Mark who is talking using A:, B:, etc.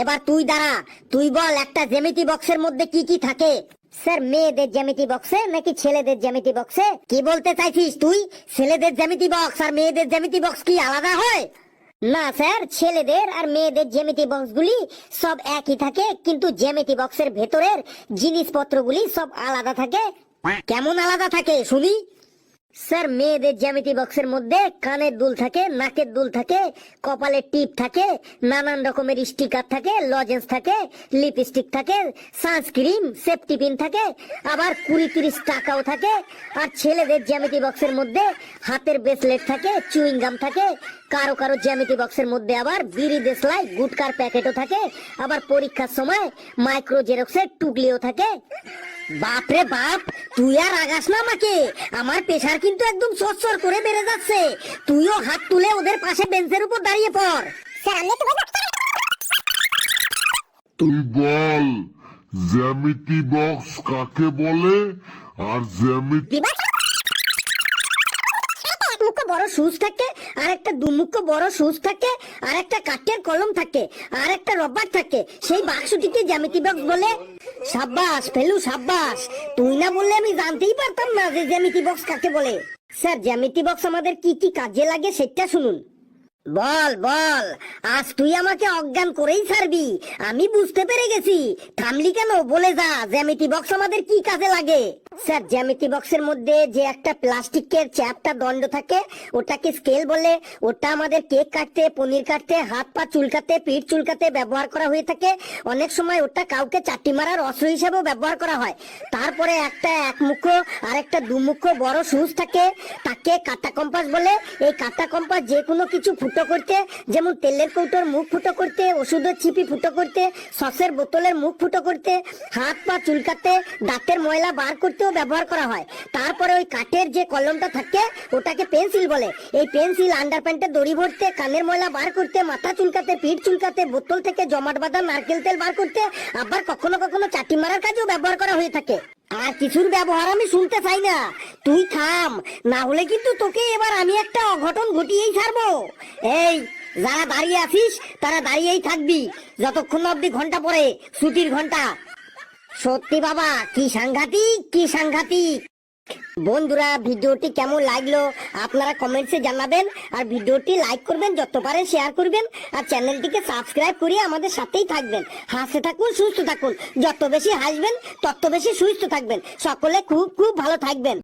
A: এবার তুই দাঁড়া, তুই বল একটা জ্যামিতি বক্সের মধ্যে কি কি থাকে? স্যার মেয়েদের জ্যামিতি বক্সে নাকি ছেলেদের জ্যামিতি বক্সে? কি বলতে চাইছিস তুই? ছেলেদের জ্যামিতি বক্স আর মেয়েদের জ্যামিতি বক্স কি আলাদা হয়? না স্যার, ছেলেদের আর মেয়েদের জ্যামিতি বক্সগুলি সব একই থাকে, কিন্তু জ্যামিতি বক্সের ভেতরের জিনিসপত্রগুলি সব আলাদা থাকে। কেমন আলাদা থাকে শুনি? স্যার মেয়েদের জ্যামিতি বক্সের মধ্যে কানের দুল থাকে, নাকের দুল থাকে, কপালের টিপ থাকে, নানান রকমের স্টিকার থাকে, লজেন্স থাকে, লিপস্টিক থাকে, সানস্ক্রিন, সেফটি পিন থাকে, আবার 20-30 টাকাও থাকে। আর ছেলেদের জ্যামিতি বক্সের মধ্যে হাতের ব্রেসলেট থাকে, চুইং গাম থাকে, কারো কারো জ্যামিতি বক্সের মধ্যে আবার বিড়ি দেশলাই, গুটকার প্যাকেটও থাকে, আবার পরীক্ষার সময় মাইক্রো জেরক্সের টুকলিও থাকে। বাপরে বাপ, তুই আর আগাস না আমাকে, আমার প্রেশার কিন্তু একদম সরসর করে বেড়ে যাচ্ছে। তুইও হাত তুলে ওদের পাশে বেঞ্চের উপর দাঁড়িয়ে পড়।
B: স্যার আমি একটু বলবো?
C: তুই বল জ্যামিতি বক্স কাকে বলে আর জ্যামিতি
A: মুখ্য বড় সুচ থাকে, আর একটা দুমুখ্য বড় সুচ থাকে, আর একটা কাঠের কলম থাকে, আর একটা রবার থাকে, সেই বাক্সটিকে জ্যামিতি বক্স বলে। সাব্বাস ফেলু সাব্বাস, তুই না বললে আমি জানতেই পারতাম না যে জ্যামিতি বক্স কাকে বলে। স্যার জ্যামিতি বক্স আমাদের কি কি কাজে লাগে সেটা শুনুন। বল বল, আজ তুই আমাকে অজ্ঞান করেই ছাড়বি, আমি বুঝতে পেরে গেছি। থামলি কেন, বলে যা জ্যামিতি বক্স আমাদের কি কাজে লাগে। স্যার জ্যামিতি বক্সের মধ্যে যে একটা প্লাস্টিকের চ্যাপ্টা দণ্ড থাকে, ওটাকে স্কেল বলে। ওটা আমাদের কেক কাটতে, পনির কাটতে, হাত পা চুলকাতে, পিঠ চুলকাতে ব্যবহার করা হয়ে থাকে। অনেক সময় ওটা কাউকে চাটি মারার অস্ত্র হিসেবেও ব্যবহার করা হয়। তারপরে একটা একমুখ আর একটা দুমুখ বড় সুচ থাকে, তাকে কাটা কম্পাস বলে। এই কাটা কম্পাস যে কোনো কিছু ফুটো করতে, যেমন তেলের কৌটোর মুখ ফুটো করতে, ওষুধের ছিপি ফুটো করতে, সসের বোতলের মুখ ফুটো করতে, হাত পা চুলকাতে, দাঁতের ময়লা বার করতেও ব্যবহার করা হয়। তারপরে ওই কাঠের যে কলমটা থাকে ওটাকে পেন্সিল বলে। এই পেন্সিল আন্ডারপ্যান্টে দড়ি ভরতে, কানের ময়লা বার করতে, মাথা চুলকাতে, পিঠ চুলকাতে, বোতল থেকে জমাট বাঁধা নারকেল তেল বার করতে, আবার কখনো কখনো চাটি মারার কাজেও ব্যবহার করা হয়ে থাকে। আর কিছুর ব্যবহার আমি শুনতে চাই না, তুই থাম, না হলে কিন্তু তোকে এবার আমি একটা অঘটন ঘটিয়েই ছাড়বো। এই যারা দাঁড়িয়ে আছিস তারা দাঁড়িয়েই থাকবি যতক্ষণ অব্দি ঘন্টা পড়ে, ছুটির ঘন্টা। সত্যি বাবা, কি সাংঘাতিক কি সাংঘাতিক। বন্ধুরা ভিডিওটি কেমন লাগলো আপনারা কমেন্টসে জানাবেন, আর ভিডিওটি লাইক করবেন, যত পারেন শেয়ার করবেন, আর চ্যানেলটিকে সাবস্ক্রাইব করে আমাদের সাথেই থাকবেন। হাসতে থাকুন, সুস্থ থাকুন, যত বেশি হাসবেন তত বেশি সুস্থ থাকবেন। সকলে খুব খুব ভালো থাকবেন।